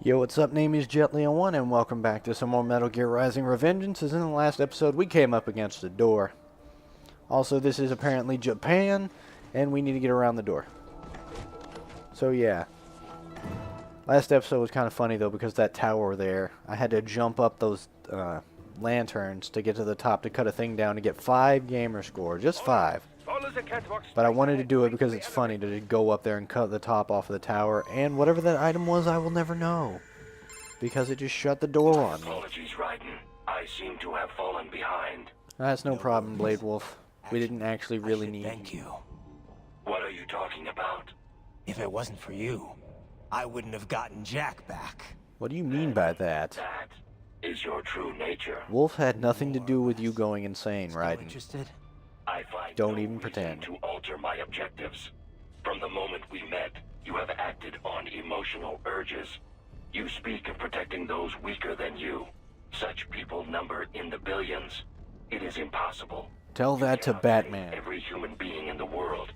Yo, what's up? Name is Jet1 and welcome back to some more Metal Gear Rising Revengeance. As in the last episode, we came up against a door. Also, this is apparently Japan, and we need to get around the door. So yeah. Last episode was kind of funny though, because that tower there, I had to jump up those lanterns to get to the top to cut a thing down to get 5 gamer score. Just 5. But I wanted to do it because it's funny to go up there and cut the top off of the tower, and whatever that item was, I will never know. Because it just shut the door on me. Apologies, Raiden. I seem to have fallen behind. That's no problem, Blade Wolf. We didn't actually really need... Thank you. What are you talking about? If it wasn't for you, I wouldn't have gotten Jack back. What do you mean by that? That is your true nature. Wolf had nothing to do with you going insane, Raiden. Interested? I find Don't no even reason pretend. to alter my objectives. From the moment we met, you have acted on emotional urges. You speak of protecting those weaker than you. Such people number in the billions. It is impossible. Tell that to You cannot Batman. save every human being in the world.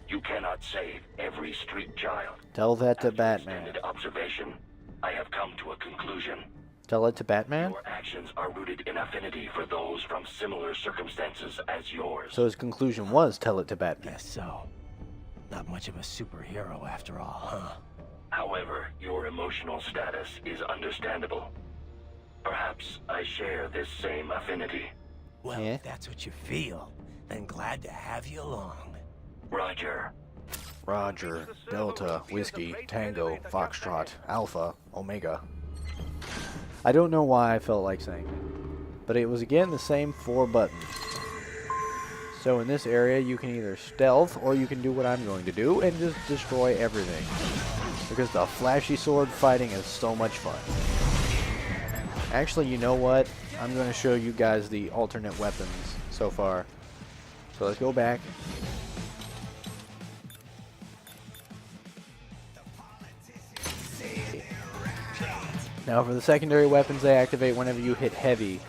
You cannot save every street child. Tell that to After Batman. extended observation, I have come to a conclusion. Tell it to Batman? Your actions are rooted in affinity for those from similar circumstances as yours. So his conclusion was tell it to Batman. Guess so. Not much of a superhero after all, huh? However, your emotional status is understandable. Perhaps I share this same affinity. Well, Yeah? if that's what you feel, then glad to have you along. Roger. Roger, Delta, Whiskey, Tango, Foxtrot, Alpha, Omega. I don't know why I felt like saying it, but it was again the same 4 buttons. So in this area you can either stealth or you can do what I'm going to do and just destroy everything. Because the flashy sword fighting is so much fun. Actually, you know what? I'm going to show you guys the alternate weapons so far. So let's go back. Now for the secondary weapons, they activate whenever you hit heavy.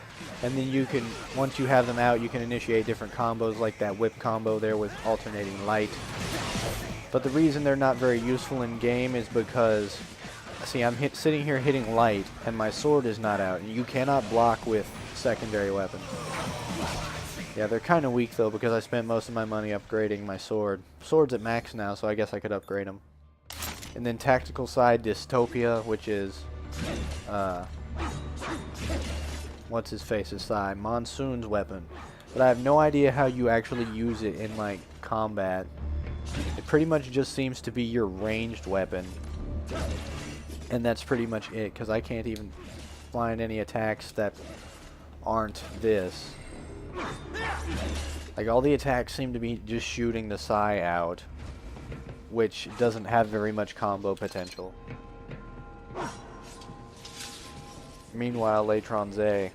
And then you can, once you have them out, you can initiate different combos like that whip combo there with alternating light. But the reason they're not very useful in game is because, see, I'm sitting here hitting light and my sword is not out. And you cannot block with secondary weapons. Yeah, they're kind of weak though because I spent most of my money upgrading my sword. Sword's at max now, so I guess I could upgrade them. And then tactical side, Dystopia, which is... what's his face's side? Monsoon's weapon. But I have no idea how you actually use it in like combat. It pretty much just seems to be your ranged weapon. And that's pretty much it, because I can't even find any attacks that aren't this. Like all the attacks seem to be just shooting the Psy out, which doesn't have very much combo potential. Meanwhile, Latron Z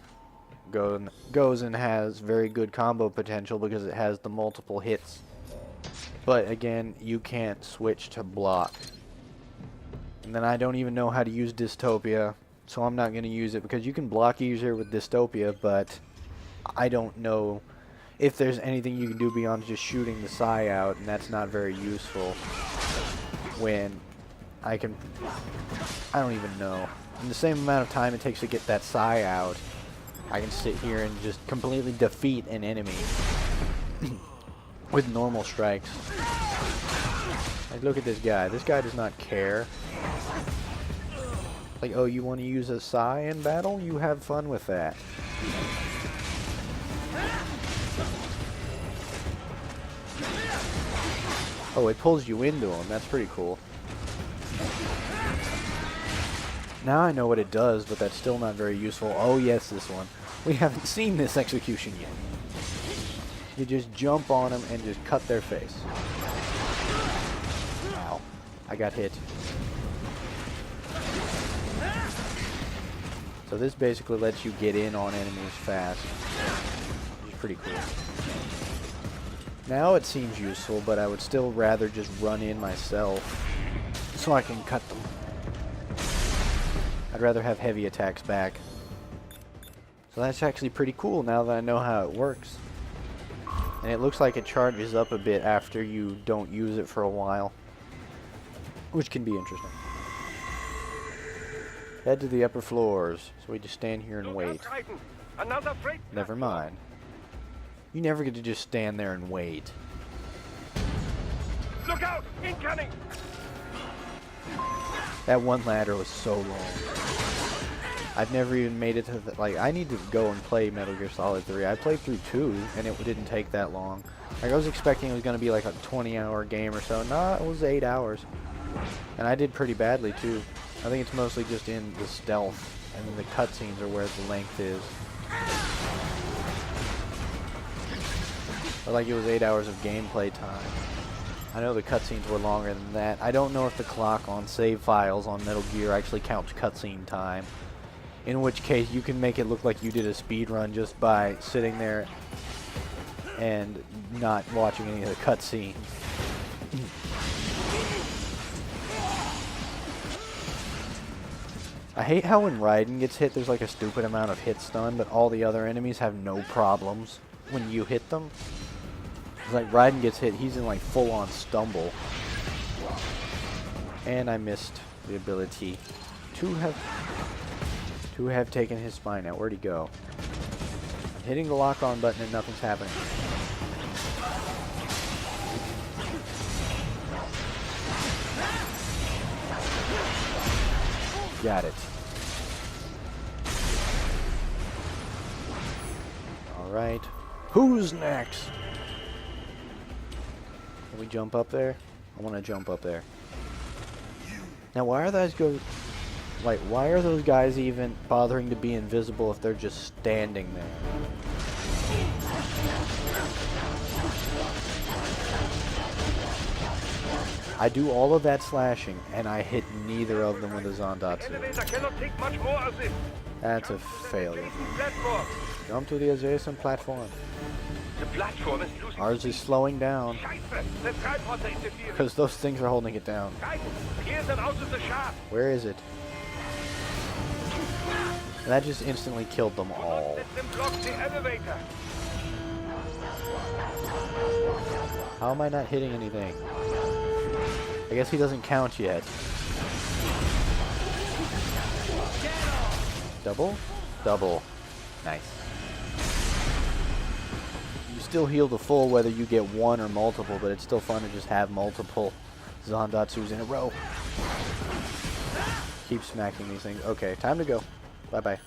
goes and has very good combo potential because it has the multiple hits. But again, you can't switch to block. And then I don't even know how to use Dystopia, so I'm not going to use it because you can block easier with Dystopia, but I don't know if there's anything you can do beyond just shooting the Psy out, and that's not very useful when I don't even know. In the same amount of time it takes to get that Psy out, I can sit here and just completely defeat an enemy with normal strikes. Like, look at this guy. This guy does not care. Like, oh, you want to use a Psy in battle? You have fun with that. Oh, it pulls you into him. That's pretty cool. Now I know what it does, but that's still not very useful. Oh yes, this one. We haven't seen this execution yet. You just jump on them and just cut their face. Ow. I got hit. So this basically lets you get in on enemies fast. Which is pretty cool. Now it seems useful, but I would still rather just run in myself so I can cut them. I'd rather have heavy attacks back. So that's actually pretty cool now that I know how it works. And it looks like it charges up a bit after you don't use it for a while, which can be interesting. Head to the upper floors. So we just stand here and wait. Another freight. Never mind. You never get to just stand there and wait. Look out! Incoming! That one ladder was so long. I've never even made it to the, like, I need to go and play Metal Gear Solid 3. I played through 2, and it didn't take that long. Like, I was expecting it was going to be like a 20-hour game or so. Nah, it was 8 hours. And I did pretty badly, too. I think it's mostly just in the stealth, and then the cutscenes are where the length is. But like, it was 8 hours of gameplay time. I know the cutscenes were longer than that. I don't know if the clock on save files on Metal Gear actually counts cutscene time. In which case, you can make it look like you did a speed run just by sitting there and not watching any of the cutscenes. I hate how when Raiden gets hit, there's like a stupid amount of hit stun, but all the other enemies have no problems when you hit them. It's like Raiden gets hit, he's in like full-on stumble. And I missed the ability to have taken his spine out. Where'd he go? I'm hitting the lock-on button and nothing's happening. Got it. Alright. Who's next? Can we jump up there? I want to jump up there. Now, why are those why are those guys even bothering to be invisible if they're just standing there? I do all of that slashing, and I hit neither of them with a Zandatsu. That's a failure. Jump to the adjacent platform. Ours is slowing down. Because those things are holding it down. Where is it? And that just instantly killed them all. How am I not hitting anything? I guess he doesn't count yet. Double? Double. Nice. You still heal the full whether you get one or multiple, but it's still fun to just have multiple Zandatsus in a row. Keep smacking these things. Okay, time to go. Bye-bye.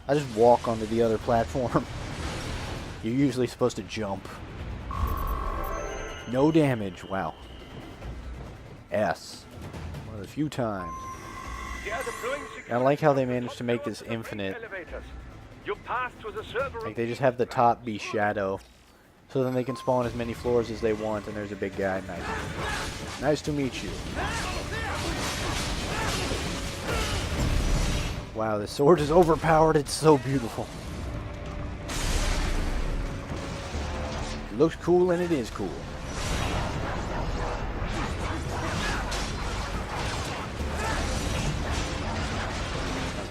I just walk onto the other platform. You're usually supposed to jump. No damage. Wow. S. One of the few times. I like how they managed to make this infinite. Like, they just have the top be shadow. So then they can spawn as many floors as they want, and there's a big guy. Nice. Nice to meet you. Wow, this sword is overpowered. It's so beautiful. It looks cool, and it is cool.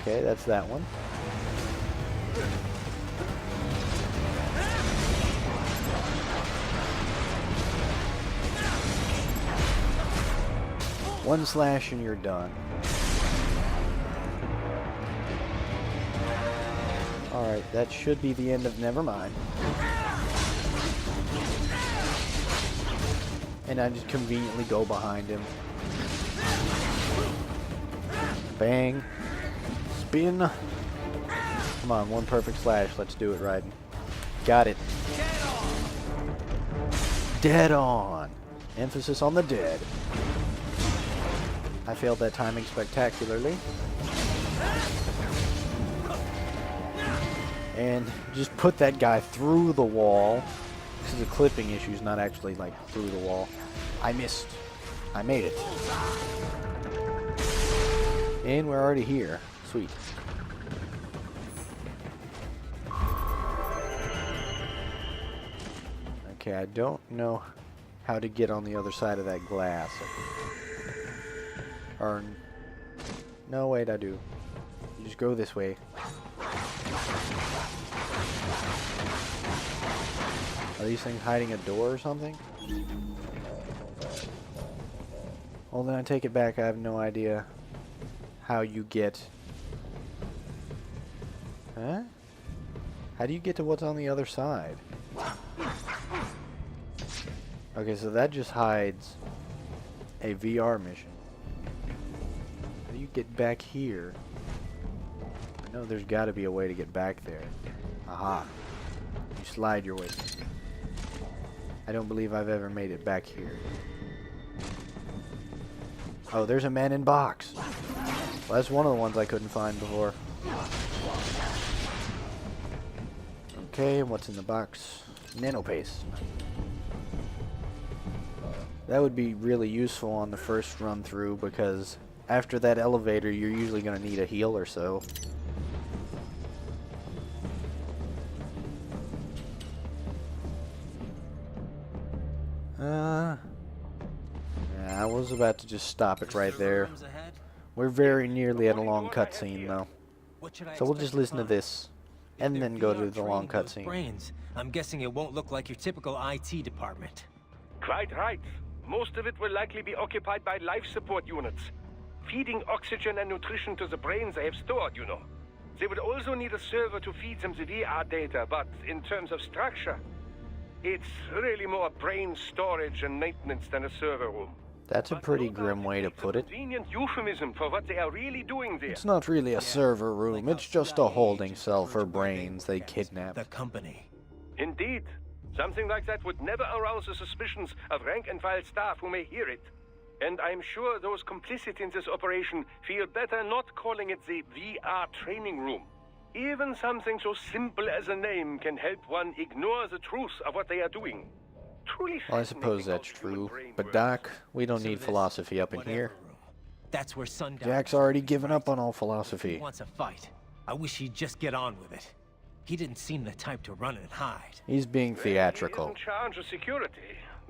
Okay, that's that one. One slash and you're done. Alright, that should be the end of Nevermind. And I just conveniently go behind him. Bang. Spin. Come on, one perfect slash. Let's do it, Raiden. Got it. Dead on. Emphasis on the dead. I failed that timing spectacularly. And just put that guy through the wall. This is a clipping issue, it's not actually like through the wall. I missed. I made it. And we're already here. Sweet. Okay, I don't know how to get on the other side of that glass. Or... no, wait, I do. You just go this way. Are these things hiding a door or something? Well, then I take it back. I have no idea how you get Huh? How do you get to what's on the other side? Okay, so that just hides a VR mission. How do you get back here? I know there's got to be a way to get back there. Aha. You slide your way. I don't believe I've ever made it back here. Oh, there's a man in box. Well, that's one of the ones I couldn't find before. Okay, what's in the box? Nanopaste. That would be really useful on the first run through because after that elevator you're usually going to need a heal or so. Yeah, I was about to just stop it right there. We're very nearly at a long cutscene though. So we'll just listen to this and then go to the long cutscene. I'm guessing it won't look like your typical IT department. Quite right. Most of it will likely be occupied by life support units, feeding oxygen and nutrition to the brains they have stored, you know. They would also need a server to feed them the VR data, but in terms of structure, it's really more brain storage and maintenance than a server room. That's a pretty grim way to put it. Convenient euphemism for what they are really doing there. It's not really a server room, it's just a holding cell for brains they kidnapped. The company. Indeed. Something like that would never arouse the suspicions of rank-and-file staff who may hear it. And I'm sure those complicit in this operation feel better not calling it the VR training room. Even something so simple as a name can help one ignore the truth of what they are doing. Truly Well, I suppose that's true. But Doc, we don't need philosophy up in here. That's where Sundown. Jack's already given up on all philosophy. He wants a fight. I wish he'd just get on with it. He didn't seem the type to run and hide. He's being theatrical. He is in charge of security,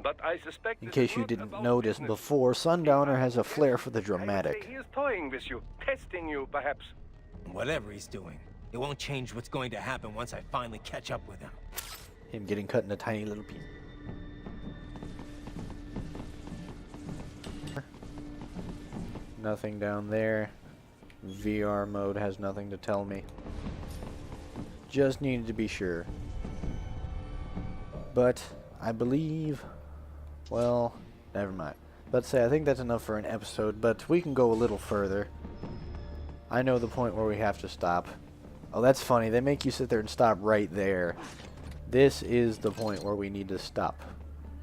but I suspect In this case is you not didn't about notice business. before, Sundowner has a flair for the I would say dramatic. he is toying with you, testing you, perhaps. Whatever he's doing, it won't change what's going to happen once I finally catch up with him. Him getting cut in a tiny little piece. Nothing down there. VR mode has nothing to tell me. Just needed to be sure. But I believe, well, never mind. Let's say I think that's enough for an episode, but we can go a little further. I know the point where we have to stop. Oh, that's funny. They make you sit there and stop right there. This is the point where we need to stop,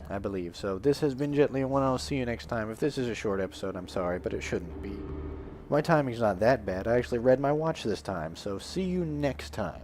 I believe. So this has been Jet Li, and I'll see you next time. If this is a short episode, I'm sorry, but it shouldn't be. My timing's not that bad. I actually read my watch this time, so see you next time.